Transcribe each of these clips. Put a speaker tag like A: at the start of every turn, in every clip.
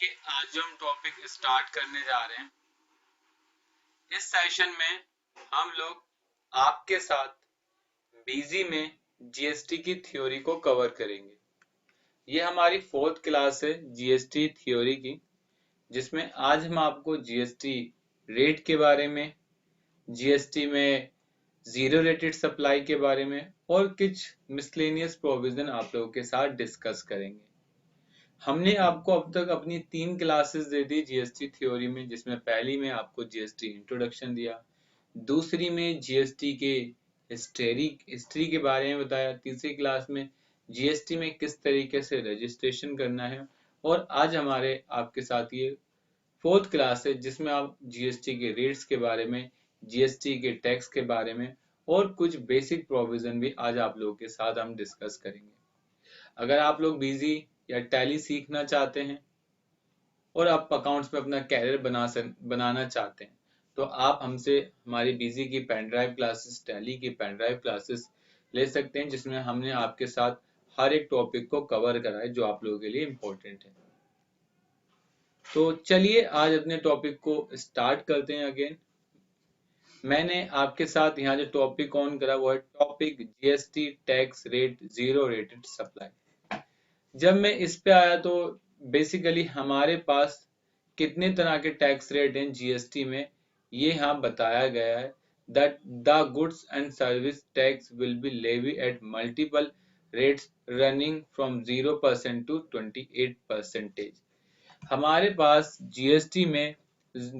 A: देखिए, आज जो हम टॉपिक स्टार्ट करने जा रहे हैं, इस सेशन में हम लोग आपके साथ बीजी में जीएसटी की थ्योरी को कवर करेंगे। ये हमारी 4th क्लास है जीएसटी थ्योरी की, जिसमें आज हम आपको जीएसटी रेट के बारे में, जीएसटी में जीरो रेटेड सप्लाई के बारे में और कुछ मिसलेनियस प्रोविजन आप लोगों के साथ डिस्कस करेंगे। हमने आपको अब तक अपनी 3 क्लासेस दे दी जीएसटी थ्योरी में, जिसमें पहली में आपको जीएसटी इंट्रोडक्शन दिया, दूसरी में जीएसटी के हिस्ट्री के बारे में बताया, तीसरी क्लास में जीएसटी में किस तरीके से रजिस्ट्रेशन करना है, और आज हमारे आपके साथ ये 4th क्लास है जिसमें आप जीएसटी के रेट्स के बारे में, जीएसटी के टैक्स के बारे में और कुछ बेसिक प्रोविजन भी आज आप लोगों के साथ हम डिस्कस करेंगे। अगर आप लोग बिजी या टैली सीखना चाहते हैं और आप अकाउंट्स में अपना कैरियर बनाना चाहते हैं, तो आप हमसे हमारी बिजी की पेन ड्राइव क्लासेस, टैली की पेन ड्राइव क्लासेस ले सकते हैं, जिसमें हमने आपके साथ हर एक टॉपिक को कवर करा है जो आप लोगों के लिए इम्पोर्टेंट है। तो चलिए आज अपने टॉपिक को स्टार्ट करते हैं अगेन। मैंने आपके साथ यहाँ जो टॉपिक ऑन करा वो है topic GST tax rate zero rated supply. जब मैं इस पे आया तो बेसिकली हमारे पास कितने तरह के टैक्स रेट हैं जीएसटी में, ये यहाँ बताया गया है that the goods and service tax will be levied at multiple rates running from 0% to 28%। हमारे पास जीएसटी में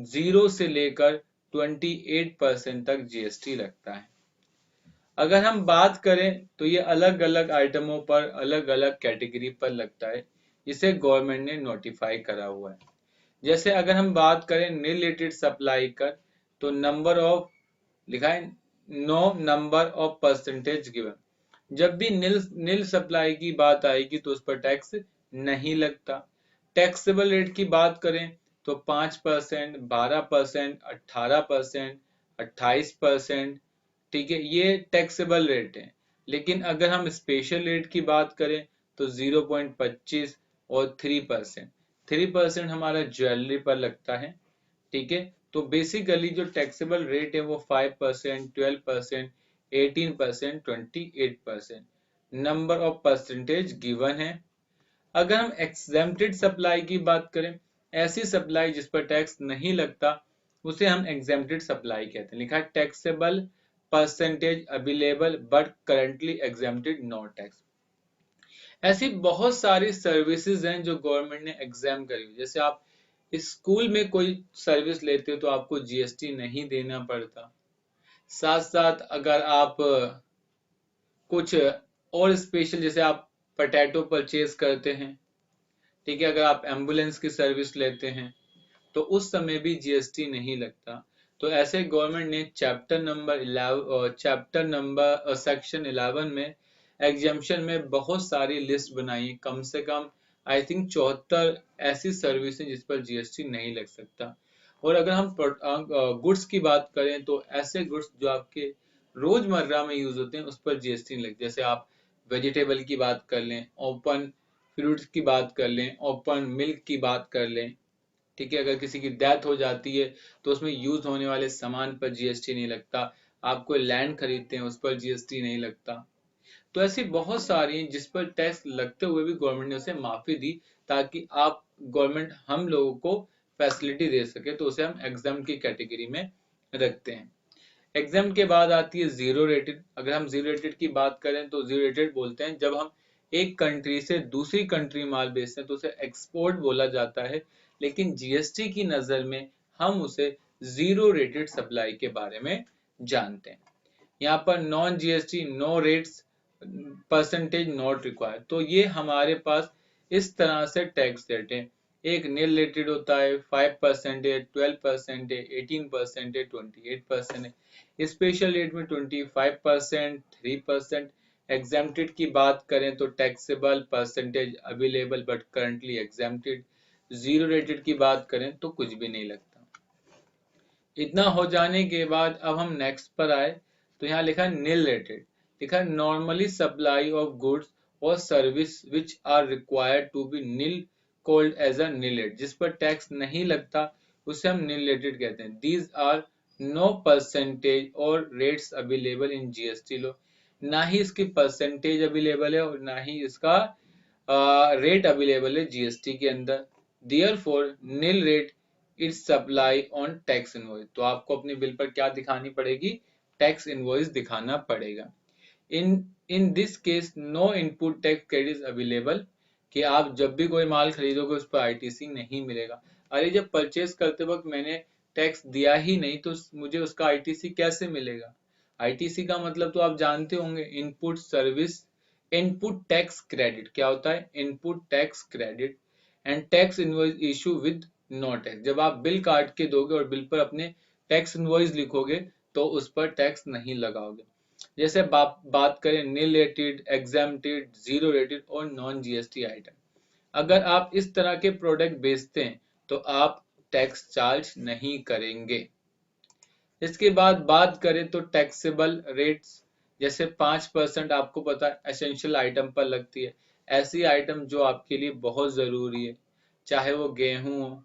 A: 0 से लेकर 28% तक जीएसटी लगता है। अगर हम बात करें तो ये अलग अलग आइटमों पर, अलग अलग कैटेगरी पर लगता है, इसे गवर्नमेंट ने नोटिफाई करा हुआ है। जैसे अगर हम बात करें नील रिलेटेड सप्लाई कर, तो नंबर ऑफ लिखा है, no number of percentage given. जब भी नील सप्लाई की बात आएगी तो उस पर टैक्स नहीं लगता। टैक्सेबल रेट की बात करें तो 5%, 12%, 18%, 28%, ठीक है, ये टैक्सेबल रेट है। लेकिन अगर हम स्पेशल रेट की बात करें तो 0.25 और 3%। 3% हमारा ज्वेलरी पर लगता है, ठीक है। तो बेसिकली जो टैक्सेबल रेट है वो 5%, 12%, 18%, 28%। नंबर ऑफ परसेंटेज गिवन है। अगर हम एग्जेम्प्टेड सप्लाई की बात करें, ऐसी सप्लाई जिस पर टैक्स नहीं लगता, उसे हम एग्जेम्प्टेड सप्लाई कहते हैं। लिखा है taxable percentage available but currently exempted no tax. ऐसी बहुत सारी सर्विसेज हैं जो गवर्नमेंट ने एग्जाम करी हुई। जैसे आप स्कूल में कोई सर्विस लेते हो तो आपको जीएसटी नहीं देना पड़ता। साथ साथ अगर आप कुछ और स्पेशल, जैसे आप पोटैटो परचेज करते हैं, ठीक है, अगर आप एम्बुलेंस की सर्विस लेते हैं तो उस समय भी जीएसटी नहीं लगता। तो ऐसे गवर्नमेंट ने चैप्टर नंबर सेक्शन 11 में एग्जाम्पशन में बहुत सारी लिस्ट बनाई, कम से कम आई थिंक 74 ऐसी सर्विस जिस पर जीएसटी नहीं लग सकता। और अगर हम गुड्स की बात करें तो ऐसे गुड्स जो आपके रोजमर्रा में यूज होते हैं उस पर जीएसटी नहीं लगती। जैसे आप वेजिटेबल की बात कर लें, ओपन फ्रूट्स की बात कर लें, ओपन मिल्क की बात कर लें, ठीक है। अगर किसी की डेथ हो जाती है तो उसमें यूज होने वाले सामान पर जीएसटी नहीं लगता। आप कोई लैंड खरीदते हैं उस पर जीएसटी नहीं लगता। तो ऐसी बहुत सारी जिस पर टैक्स लगते हुए भी गवर्नमेंट ने उसे माफी दी, ताकि आप गवर्नमेंट हम लोगों को फैसिलिटी दे सके, तो उसे हम एग्जाम की कैटेगरी में रखते हैं। एग्जाम के बाद आती है जीरो रेटेड। अगर हम जीरो रेटेड की बात करें तो जीरो रेटेड बोलते हैं जब हम एक कंट्री से दूसरी कंट्री माल बेचते हैं तो उसे एक्सपोर्ट बोला जाता है, लेकिन जीएसटी की नजर में हम उसे जीरो रेटेड सप्लाई के बारे में जानते हैं। यहाँ पर non GST no rates percentage not required. तो ये हमारे पास इस तरह से टैक्स रेट है। एक नील रेटेड होता है, 5% है, 12% है, 18% है, 28% है। स्पेशल रेट में 25%, 3%। एग्जेम्प्टेड की बात करें तो taxable percentage available but currently exempted. Zero rated की बात करें तो कुछ भी नहीं लगता। इतना हो जाने के बाद अब हम नेक्स्ट पर आए तो यहाँ लिखा है नील रेटेड। लिखा है नॉर्मली सप्लाई ऑफ गुड्स और service which are required to be nil called as a nil rate, जिस पर टैक्स नहीं लगता उसे हम नील रेटेड कहते हैं। दीज आर नो परसेंटेज और rates available in GST law, ना ही इसकी परसेंटेज अवेलेबल है और ना ही इसका रेट अवेलेबल है जीएसटी के अंदर। Therefore nil rate it's supply on tax invoice, तो आपको अपने बिल पर क्या दिखानी पड़ेगी, टैक्स इनवॉइस दिखाना पड़ेगा। In in this case no input tax credit is available, कि आप जब भी कोई माल खरीदोगे उस पर आईटीसी नहीं मिलेगा। अरे जब परचेज करते वक्त मैंने टैक्स दिया ही नहीं तो मुझे उसका आईटीसी कैसे मिलेगा। आईटीसी का मतलब तो आप जानते होंगे, input service input tax credit. क्या होता है input tax credit. And tax invoice issue with no tax, जब आप बिल काट के दोगे और बिल पर अपने टैक्स इनवॉइस लिखोगे तो उस पर टैक्स नहीं लगाओगे। जैसे बात करें nil rated, exempted, zero rated और नॉन जीएसटी आइटम, अगर आप इस तरह के प्रोडक्ट बेचते हैं तो आप टैक्स चार्ज नहीं करेंगे। इसके बाद बात करें तो टैक्सेबल रेट्स, जैसे 5% आपको पता है एसेंशियल आइटम पर लगती है, ऐसी आइटम जो आपके लिए बहुत जरूरी है, चाहे वो गेहूं हो,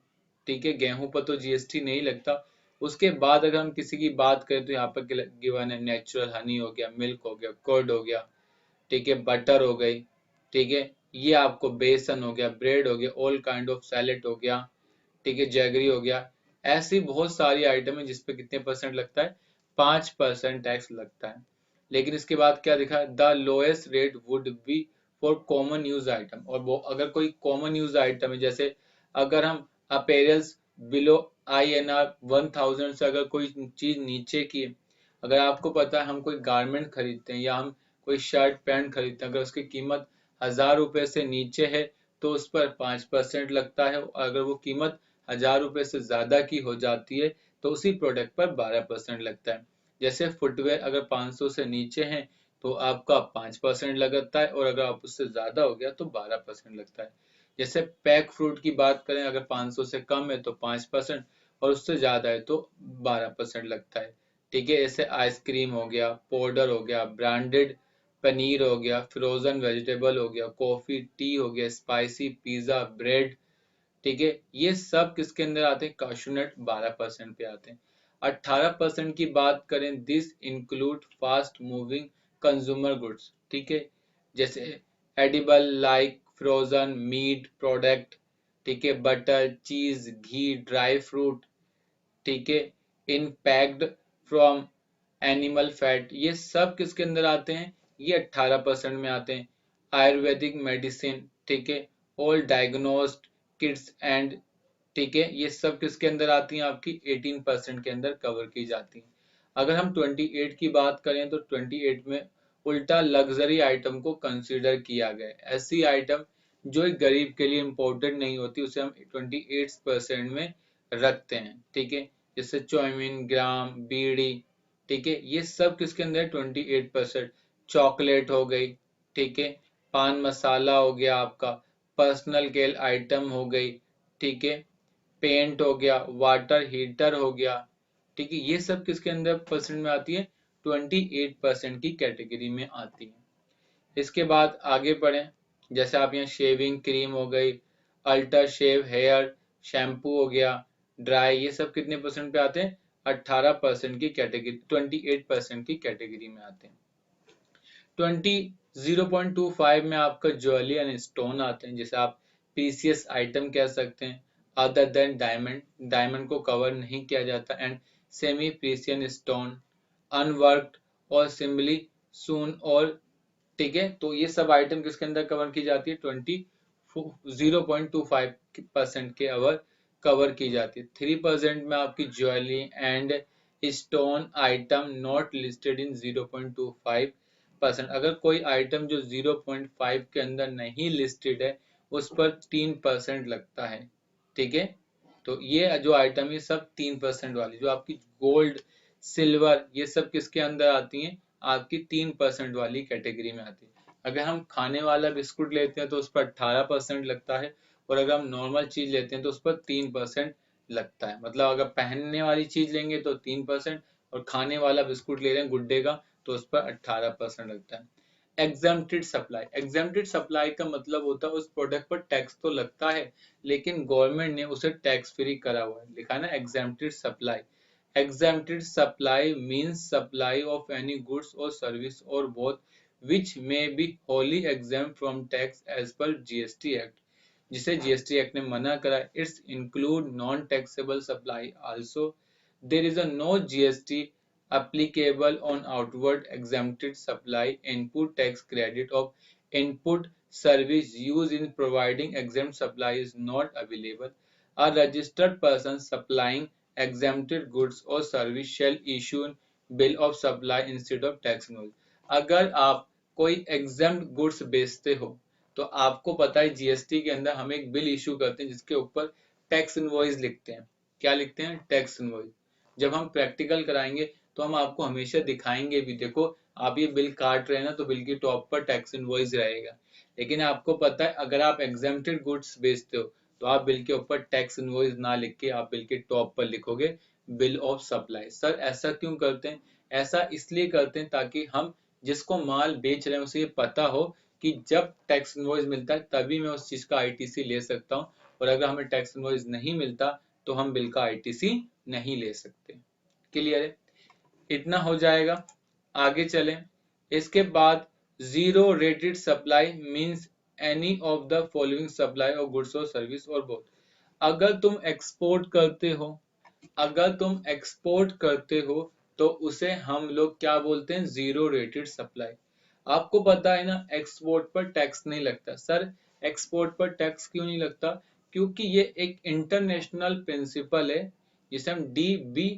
A: ठीक है, गेहूं पर तो जीएसटी नहीं लगता। उसके बाद अगर हम किसी की बात करें तो यहाँ पर गिवन है नेचुरल हनी हो गया, मिल्क हो गया, कर्ड हो गया, ठीक है, बटर हो गई, ठीक है, ये आपको बेसन हो गया, ब्रेड हो गया, ऑल काइंड ऑफ सैलेड हो गया, ठीक है, जैगरी हो गया। ऐसी बहुत सारी आइटम है जिसपे कितने परसेंट लगता है, 5% टैक्स लगता है। लेकिन इसके बाद क्या दिखा है, the lowest rate would be for common use item, और वो अगर कोई कॉमन यूज आइटम है, जैसे अगर हम अपेरल्स बिलो INR 1000 से अगर कोई चीज नीचे की है, अगर आपको पता है हम कोई गारमेंट खरीदते हैं या हम कोई शर्ट पैंट खरीदते हैं, अगर उसकी कीमत 1000 रुपए से नीचे है तो उस पर 5% लगता है, और अगर वो कीमत 1000 रुपए से ज्यादा की हो जाती है तो उसी प्रोडक्ट पर 12% लगता है। जैसे फुटवेयर अगर 500 से नीचे हैं तो आपका 5% लगता है, और अगर आप उससे ज्यादा हो गया तो 12% लगता है। जैसे पैक फ्रूट की बात करें, अगर 500 से कम है तो 5% और उससे ज्यादा है तो 12% लगता है, ठीक है। ऐसे आइसक्रीम हो गया, पाउडर हो गया, ब्रांडेड पनीर हो गया, फ्रोजन वेजिटेबल हो गया, कॉफी, टी हो गया, स्पाइसी पिज्जा, ब्रेड, ठीक है, ये सब किसके अंदर आते हैं, काशूनट 12% पे आते हैं। 18% की बात करें, this include fast moving consumer goods, ठीक है, जैसे edible like frozen meat product, ठीक है, बटर, चीज, घी, ड्राई फ्रूट, ठीक है, इन पैक्ड फ्रॉम एनिमल फैट, ये सब किसके अंदर आते हैं, ये 18% में आते हैं। आयुर्वेदिक मेडिसिन, ठीक है, ऑल डायग्नोस्ड किड्स एंड, ठीक है, ये सब किसके अंदर आती हैं, आपकी 18% के अंदर कवर की जाती हैं। अगर हम 28 की बात करें तो 28 में उल्टा लग्जरी आइटम को कंसीडर किया गया है। ऐसी आइटम जो एक गरीब के लिए इम्पोर्टेंट नहीं होती उसे हम 28% में रखते हैं, ठीक है, जैसे चाउमीन, ग्राम, बीड़ी, ठीक है, ये सब किसके अंदर 28%। चॉकलेट हो गई, ठीक है, पान मसाला हो गया आपका, पर्सनल केयर आइटम हो गई, ठीक है, पेंट हो गया, वाटर हीटर हो गया, ठीक है, ये सब किसके अंदर परसेंट में आती है, 28% की कैटेगरी में आती है। इसके बाद आगे बढ़े, जैसे आप यहाँ शेविंग क्रीम हो गई, अल्टर शेव हेयर शैम्पू हो गया, ड्राई, ये सब कितने परसेंट पे आते हैं, 18% की कैटेगरी, 28% की कैटेगरी में आते हैं। 0.25 में आपका ज्वेलरी एंड स्टोन आते हैं, जैसे आप प्रीसियस आइटम कह सकते हैं, अदर देन डायमंड, डायमंड को कवर नहीं किया जाता, एंड सेमी प्रीसियस स्टोन, अनवर्क्ड और सिंबली सून, और ठीक है, तो ये सब आइटम किसके अंदर कवर की जाती है, 0.25% के अवर कवर की जाती है। 3% में आपकी jewellery and stone item not listed in 0.25%, अगर कोई आइटम जो 0.5 के अंदर नहीं लिस्टेड है उस पर 3% लगता है, ठीक है। तो ये जो आइटम है सब 3% वाली, जो आपकी गोल्ड, सिल्वर, ये सब किसके अंदर आती हैं, आपकी 3% वाली कैटेगरी में आती है। अगर हम खाने वाला बिस्कुट लेते हैं तो उस पर 18% लगता है, और अगर हम नॉर्मल चीज लेते हैं तो उस पर 3% लगता है। मतलब अगर पहनने वाली चीज लेंगे तो 3%, और खाने वाला बिस्कुट ले रहे हैं गुड्डे का तो उस पर 18% लगता है। Exempted supply. एग्जेम्प्टेड सप्लाई का मतलब होता है उस प्रोडक्ट पर टैक्स तो लगता है लेकिन गवर्नमेंट ने उसे टैक्स फ्री करा हुआ है, लिखा है ना exempted supply. Exempted supply means supply of any goods और सर्विस और both which may be wholly exempt from tax as per GST Act, जिसे GST Act ने मना करा। It's include non taxable supply also. There is a no GST applicable on outward exempted supply input tax credit of input service used in providing exempt supply is not available. A registered person supplying exempted goods or service shall issue bill of supply instead of tax invoice. अगर आप कोई exempt goods बेचते हो तो आपको पता है GST के अंदर हम एक बिल इशू करते हैं जिसके ऊपर टैक्स इनवॉइस लिखते हैं। क्या लिखते हैं? Tax invoice. जब हम प्रैक्टिकल कराएंगे तो हम आपको हमेशा दिखाएंगे भी, देखो आप ये बिल काट रहे हैं ना तो बिल की टॉप पर टैक्स इनवॉइस रहेगा। लेकिन आपको पता है अगर आप एग्जेम्प्टेड गुड्स बेचते हो तो आप बिल के ऊपर टैक्स इनवॉइस ना लिख के आप बिल के टॉप पर लिखोगे बिल ऑफ सप्लाई। सर ऐसा क्यों करते हैं? ऐसा इसलिए करते हैं ताकि हम जिसको माल बेच रहे हैं उसे ये पता हो कि जब टैक्स इनवॉइस मिलता है तभी मैं उस चीज का आईटीसी ले सकता हूँ, और अगर हमें टैक्स इनवॉइस नहीं मिलता तो हम बिल का आईटीसी नहीं ले सकते। क्लियर है? इतना हो जाएगा। आगे चलें। इसके बाद zero rated supply means any of the following supply of goods और सर्विस और बोथ। अगर तुम एक्सपोर्ट करते हो, अगर तुम एक्सपोर्ट करते हो तो उसे हम लोग क्या बोलते हैं? Zero rated supply. आपको पता है ना एक्सपोर्ट पर टैक्स नहीं लगता। सर एक्सपोर्ट पर टैक्स क्यों नहीं लगता? क्योंकि ये एक इंटरनेशनल प्रिंसिपल है जिसे हम dB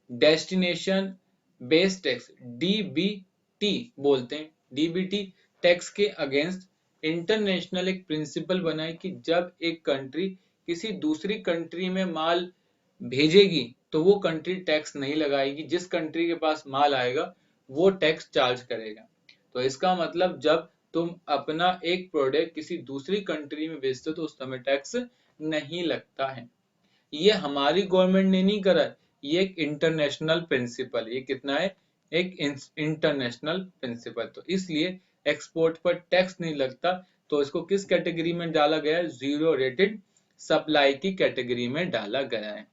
A: destination based tax DBT बोलते हैं। डीबीटी टैक्स के अगेंस्ट इंटरनेशनल एक प्रिंसिपल बना है कि जब एक कंट्री किसी दूसरी कंट्री में माल भेजेगी तो वो कंट्री टैक्स नहीं लगाएगी, जिस कंट्री के पास माल आएगा वो टैक्स चार्ज करेगा। तो इसका मतलब जब तुम अपना एक प्रोडक्ट किसी दूसरी कंट्री में बेचते हो तो उस समय टैक्स नहीं लगता है। ये हमारी गवर्नमेंट ने नहीं करा, ये एक इंटरनेशनल प्रिंसिपल। ये कितना है? एक इंटरनेशनल प्रिंसिपल। तो इसलिए एक्सपोर्ट पर टैक्स नहीं लगता, तो इसको किस कैटेगरी में डाला गया है? जीरो रेटेड सप्लाई की कैटेगरी में डाला गया है।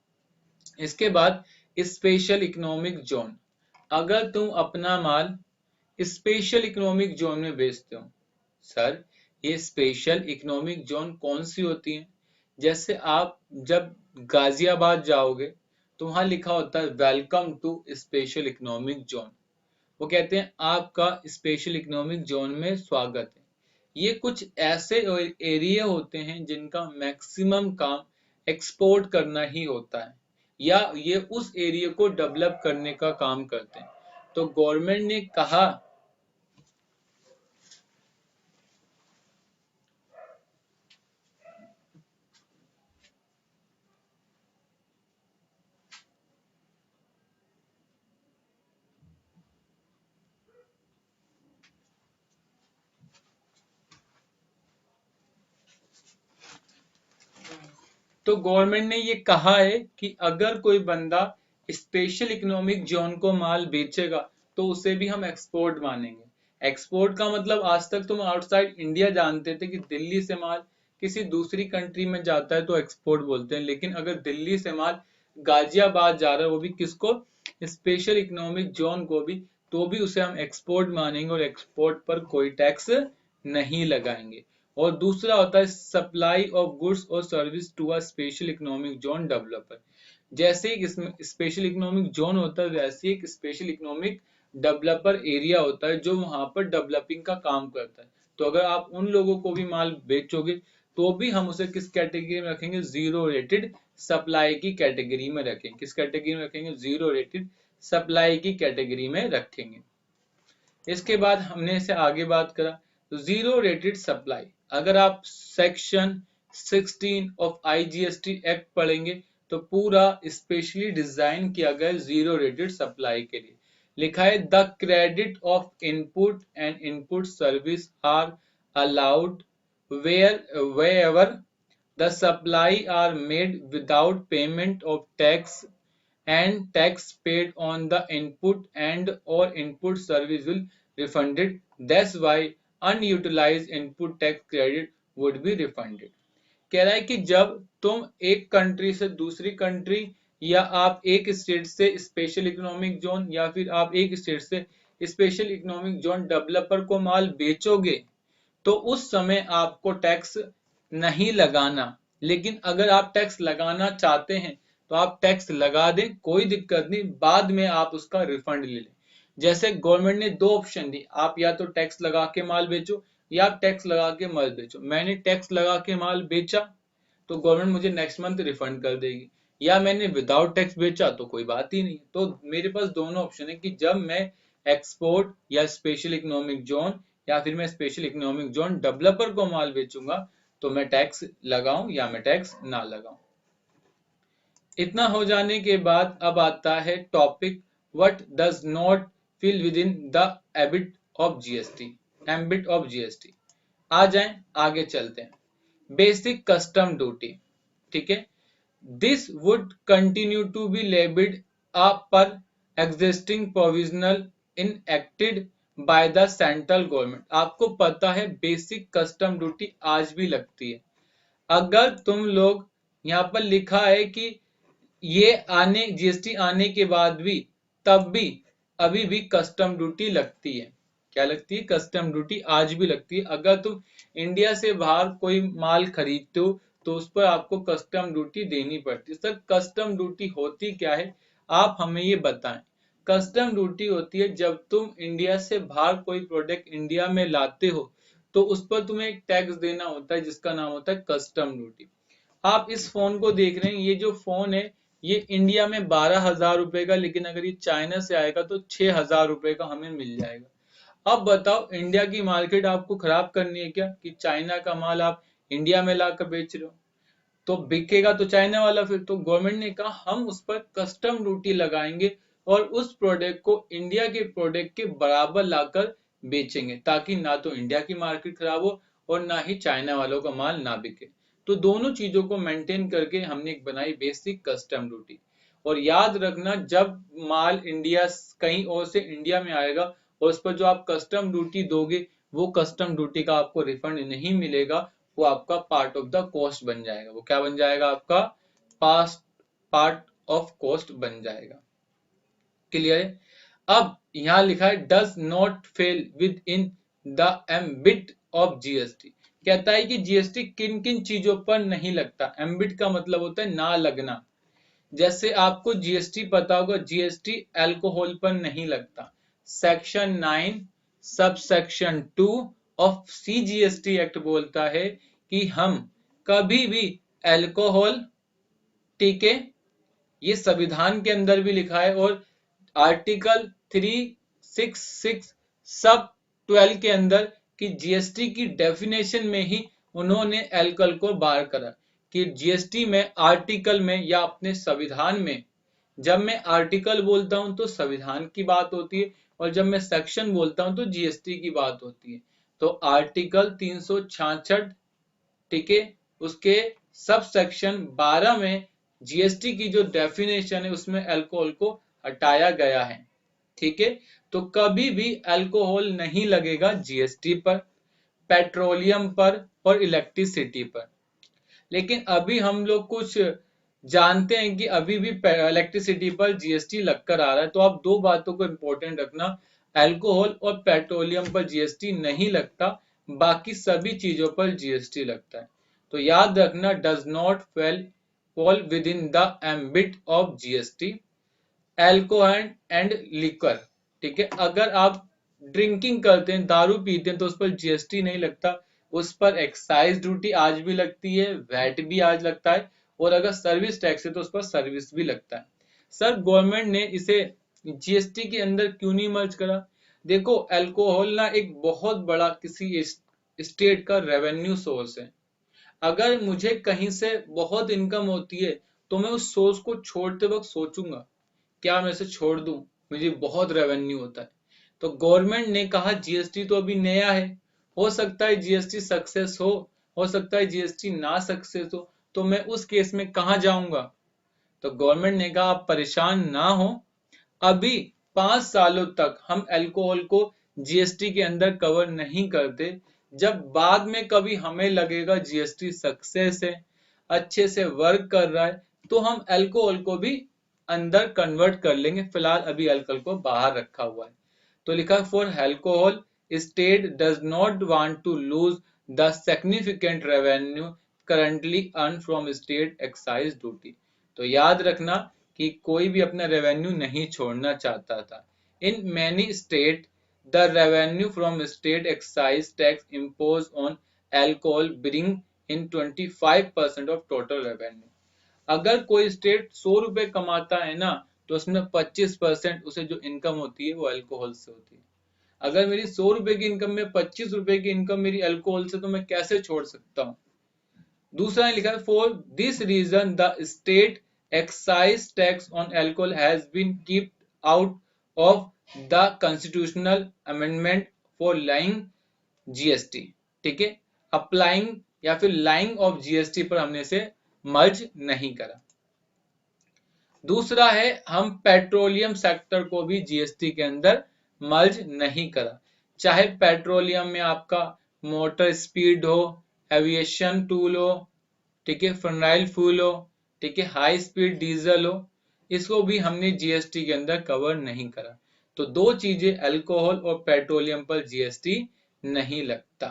A: इसके बाद स्पेशल इकोनॉमिक जोन। अगर तुम अपना माल स्पेशल इकोनॉमिक जोन में बेचते हो, सर ये स्पेशल इकोनॉमिक जोन कौन सी होती है? जैसे आप जब गाजियाबाद जाओगे तो वहां लिखा होता है welcome to special economic zone. वो कहते हैं आपका स्पेशल इकोनॉमिक जोन में स्वागत है। ये कुछ ऐसे एरिया होते हैं जिनका मैक्सिमम काम एक्सपोर्ट करना ही होता है, या ये उस एरिया को डेवलप करने का काम करते हैं। तो गवर्नमेंट ने कहा तो गवर्नमेंट ने ये कहा है कि अगर कोई बंदा स्पेशल इकोनॉमिक जोन को माल बेचेगा तो उसे भी हम एक्सपोर्ट मानेंगे। एक्सपोर्ट का मतलब आज तक तुम आउटसाइड इंडिया जानते थे कि दिल्ली से माल किसी दूसरी कंट्री में जाता है तो एक्सपोर्ट बोलते हैं, लेकिन अगर दिल्ली से माल गाजियाबाद जा रहा है वो भी किसको? स्पेशल इकोनॉमिक जोन को भी, तो भी उसे हम एक्सपोर्ट मानेंगे और एक्सपोर्ट पर कोई टैक्स नहीं लगाएंगे। और दूसरा होता है सप्लाई ऑफ गुड्स और service to a special economic zone developer. जैसे एक स्पेशल इकोनॉमिक जोन होता है वैसे एक स्पेशल इकोनॉमिक डेवलपर एरिया होता है जो वहां पर डेवलपिंग का काम करता है। तो अगर आप उन लोगों को भी माल बेचोगे तो भी हम उसे किस कैटेगरी में रखेंगे? जीरो रेटेड सप्लाई की कैटेगरी में रखेंगे। किस कैटेगरी में रखेंगे? जीरो रेटेड सप्लाई की कैटेगरी में रखेंगे। इसके बाद हमने इसे आगे बात करा तो जीरो रेटेड सप्लाई। अगर आप सेक्शन 16 ऑफ आईजीएसटी एक्ट पढ़ेंगे तो पूरा स्पेशली डिजाइन किया गया जीरो रेटेड सप्लाई के लिए। लिखा है the credit of input and input service are allowed wherever the supply are made without payment of tax and tax paid on the input and or input service will refunded. That's why unutilized input tax credit would be refunded. कह रहा है कि जब तुम एक country से दूसरी country या आप एक स्टेट से स्पेशल इकोनॉमिक जोन या फिर आप एक स्टेट से स्पेशल इकोनॉमिक जोन डेवलपर को माल बेचोगे तो उस समय आपको टैक्स नहीं लगाना, लेकिन अगर आप टैक्स लगाना चाहते हैं तो आप टैक्स लगा दें, कोई दिक्कत नहीं, बाद में आप उसका रिफंड ले लें। जैसे गवर्नमेंट ने दो ऑप्शन दी, आप या तो टैक्स लगा के माल बेचो या आप टैक्स लगा के माल बेचो। मैंने टैक्स लगा के माल बेचा तो गवर्नमेंट मुझे नेक्स्ट मंथ रिफंड कर देगी, या मैंने विदाउट टैक्स बेचा तो कोई बात ही नहीं। तो मेरे पास दोनों ऑप्शन है कि जब मैं एक्सपोर्ट या स्पेशल इकोनॉमिक जोन या फिर मैं स्पेशल इकोनॉमिक जोन डेवलपर को माल बेचूंगा तो मैं टैक्स लगाऊं या मैं टैक्स ना लगाऊं। इतना हो जाने के बाद अब आता है topic what does not fall within the ambit of GST, ambit of GST. आ जाएं, आगे चलते हैं। बेसिक कस्टम ड्यूटी, ठीक है, this would continue to be levied per existing provisional enacted by the central government. आपको पता है बेसिक कस्टम ड्यूटी आज भी लगती है। अगर तुम लोग यहाँ पर लिखा है कि ये आने जीएसटी आने के बाद भी तब भी अभी भी कस्टम ड्यूटी लगती है। क्या लगती है? कस्टम ड्यूटी आज भी लगती है। अगर तुम इंडिया से बाहर कोई माल खरीदते हो तो उस पर आपको कस्टम ड्यूटी देनी पड़ती है। सर कस्टम ड्यूटी होती क्या है, आप हमें ये बताएं। कस्टम ड्यूटी होती है जब तुम इंडिया से बाहर कोई प्रोडक्ट इंडिया में लाते हो तो उस पर तुम्हें एक टैक्स देना होता है जिसका नाम होता है कस्टम ड्यूटी। आप इस फोन को देख रहे हैं, ये जो फोन है ये इंडिया में 12,000 रुपए का, लेकिन अगर ये चाइना से आएगा तो 6,000 रुपए का हमें मिल जाएगा। अब बताओ इंडिया की मार्केट आपको खराब करनी है क्या कि चाइना का माल आप इंडिया में लाकर बेच रहे हो? तो बिकेगा तो चाइना वाला फिर। तो गवर्नमेंट ने कहा हम उस पर कस्टम ड्यूटी लगाएंगे और उस प्रोडक्ट को इंडिया के प्रोडक्ट के बराबर लाकर बेचेंगे ताकि ना तो इंडिया की मार्केट खराब हो और ना ही चाइना वालों का माल ना बिके। तो दोनों चीजों को मेंटेन करके हमने एक बनाई बेसिक कस्टम ड्यूटी। और याद रखना जब माल इंडिया कहीं और से इंडिया में आएगा और उस पर जो आप कस्टम ड्यूटी दोगे वो कस्टम ड्यूटी का आपको रिफंड नहीं मिलेगा, वो आपका पार्ट ऑफ द कॉस्ट बन जाएगा। वो क्या बन जाएगा? आपका पार्ट ऑफ कॉस्ट बन जाएगा। क्लियर है? अब यहां लिखा है does not fail with in the ambit of GST. कहता है कि जीएसटी किन किन चीजों पर नहीं लगता। एम्बिट का मतलब होता है ना लगना। जैसे आपको जीएसटी पता होगा, जीएसटी अल्कोहल पर नहीं लगता। Section 9 sub section 2 of CGST act बोलता है कि हम कभी भी अल्कोहल, ठीक है, ये संविधान के अंदर भी लिखा है और आर्टिकल 366 सब 12 के अंदर कि जीएसटी की डेफिनेशन में ही उन्होंने अल्कोहल को बाहर करा कि जीएसटी में आर्टिकल में या अपने संविधान में, जब मैं आर्टिकल बोलता हूं तो संविधान की बात होती है और जब मैं सेक्शन बोलता हूं तो जीएसटी की बात होती है। तो आर्टिकल 366, ठीक है, उसके सब सेक्शन 12 में जीएसटी की जो डेफिनेशन है उसमें अल्कोहल को हटाया गया है। ठीक है, तो कभी भी अल्कोहल नहीं लगेगा जीएसटी पर, पेट्रोलियम पर और इलेक्ट्रिसिटी पर। लेकिन अभी हम लोग कुछ जानते हैं कि अभी भी इलेक्ट्रिसिटी पर जीएसटी लगकर आ रहा है। तो आप दो बातों को इंपॉर्टेंट रखना, अल्कोहल और पेट्रोलियम पर जीएसटी नहीं लगता, बाकी सभी चीजों पर जीएसटी लगता है। तो याद रखना does not fall with in the ambit of GST alcohol and liquor. ठीक है, अगर आप ड्रिंकिंग करते हैं, दारू पीते हैं तो उस पर जीएसटी नहीं लगता, उस पर एक्साइज ड्यूटी आज भी लगती है, वैट भी आज लगता है और अगर सर्विस टैक्स है तो उस पर सर्विस भी लगता है। सर गवर्नमेंट ने इसे जीएसटी के अंदर क्यों नहीं मर्ज करा? देखो अल्कोहल ना एक बहुत बड़ा किसी स्टेट का रेवेन्यू सोर्स है। अगर मुझे कहीं से बहुत इनकम होती है तो मैं उस सोर्स को छोड़ते वक्त सोचूंगा क्या मैं इसे छोड़ दूं, मुझे बहुत रेवेन्यू होता है। तो गवर्नमेंट ने कहा जीएसटी तो अभी नया है, हो सकता है जीएसटी सक्सेस हो सकता है जीएसटी ना सक्सेस हो, तो मैं उस केस में कहां जाऊंगा? तो गवर्नमेंट ने कहा आप परेशान ना हो, अभी 5 सालों तक हम अल्कोहल को जीएसटी के अंदर कवर नहीं करते। जब बाद में कभी हमें लगेगा जीएसटी सक्सेस है, अच्छे से वर्क कर रहा है, तो हम अल्कोहल को भी अंदर कन्वर्ट कर लेंगे। फिलहाल अभी अल्कोहल को बाहर रखा हुआ है। तो लिखा for alcohol state does not want to lose the significant revenue currently earn from state excise duty. तो याद रखना कि कोई भी अपना रेवेन्यू नहीं छोड़ना चाहता था। In many state the revenue from state excise tax impose on alcohol bring in 25% of total revenue. अगर कोई स्टेट 100 रुपए कमाता है ना, तो उसमें 25% उसे जो इनकम होती है वो अल्कोहल से होती है। अगर मेरी 100 रुपए की इनकम में 25 रुपए की इनकम मेरी अल्कोहल से, तो मैं कैसे छोड़ सकता हूँ। दूसरा लिखा है for this reason the state excise tax on alcohol has been keeped out of the constitutional amendment for lying GST. ठीक है, अप्लाइंग या फिर लाइंग ऑफ जीएसटी पर हमने इसे मर्ज नहीं करा। दूसरा है हम पेट्रोलियम सेक्टर को भी जीएसटी के अंदर मर्ज नहीं करा। चाहे पेट्रोलियम में आपका मोटर स्पीड हो, एविएशन टूल हो, ठीक है, फर्नाइल फ्यूल हो, ठीक है, हाई स्पीड डीजल हो, इसको भी हमने जीएसटी के अंदर कवर नहीं करा। तो दो चीजें अल्कोहल और पेट्रोलियम पर जीएसटी नहीं लगता।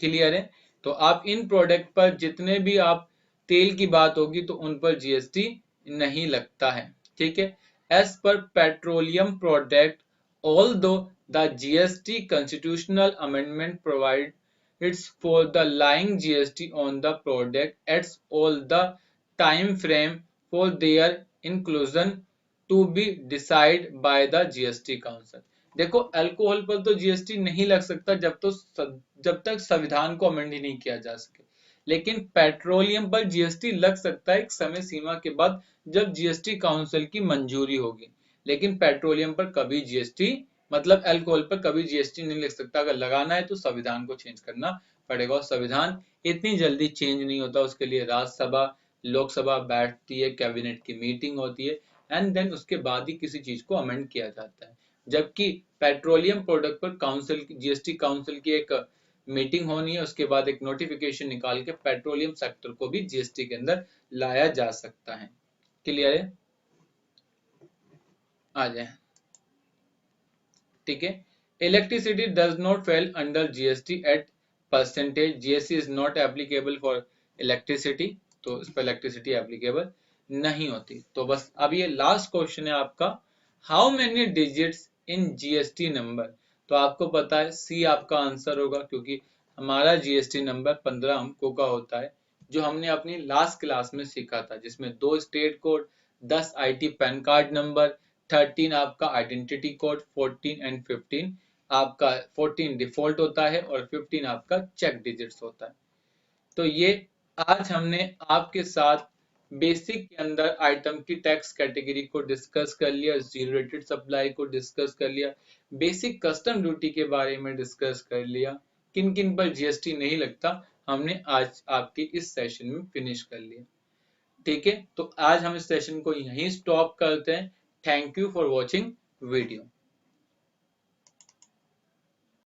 A: क्लियर है। तो आप इन प्रोडक्ट पर जितने भी आप तेल की बात होगी तो उन पर जीएसटी नहीं लगता है। ठीक है। एज पर petroleum product although the GST constitutional amendment provide it's for the lying GST on the product at all the time frame for their inclusion to be decided by the GST council। देखो alcohol पर तो GST नहीं लग सकता जब तक संविधान को अमेंड ही नहीं किया जा सके, लेकिन पेट्रोलियम पर जीएसटी लग सकता है एक समय सीमा के बाद जब जीएसटी काउंसिल की मंजूरी होगी। लेकिन पेट्रोलियम पर कभी जीएसटी मतलब अल्कोहल पर कभी जीएसटी नहीं लग सकता। अगर लगाना है तो संविधान को चेंज करना पड़ेगा, और संविधान इतनी जल्दी चेंज नहीं होता। उसके लिए राज्यसभा लोकसभा बैठती है, कैबिनेट की मीटिंग होती है, एंड देन उसके बाद ही किसी चीज को अमेंड किया जाता है। जबकि पेट्रोलियम प्रोडक्ट पर काउंसिल जीएसटी काउंसिल की एक मीटिंग होनी है, उसके बाद एक नोटिफिकेशन निकाल के पेट्रोलियम सेक्टर को भी जीएसटी के अंदर लाया जा सकता है। क्लियर है। आ जाए। ठीक है। Electricity does not fail under GST at percentage. GST is not applicable for electricity, तो इस पर इलेक्ट्रिसिटी एप्लीकेबल नहीं होती। तो बस अब ये लास्ट क्वेश्चन है आपका, how many digits in GST number. तो आपको पता है सी आपका आंसर होगा, क्योंकि हमारा जीएसटी नंबर 15 अंकों का होता है, जो हमने अपनी लास्ट क्लास में सीखा था, जिसमें 2 state code, 10 IT pan card number, 13 आपका आइडेंटिटी कोड, 14 एंड 15 आपका 14 डिफॉल्ट होता है और 15 आपका चेक डिजिट्स होता है। तो ये आज हमने आपके साथ बेसिक के अंदर आइटम की टैक्स कैटेगरी को डिस्कस कर लिया, जीरो रेटेड सप्लाई को डिस्कस कर लिया, बेसिक कस्टम ड्यूटी के बारे में डिस्कस कर लिया, किन किन पर जीएसटी नहीं लगता हमने आज आपके इस सेशन में फिनिश कर लिया। ठीक है, तो आज हम इस सेशन को यहीं स्टॉप करते हैं। Thank you for watching video.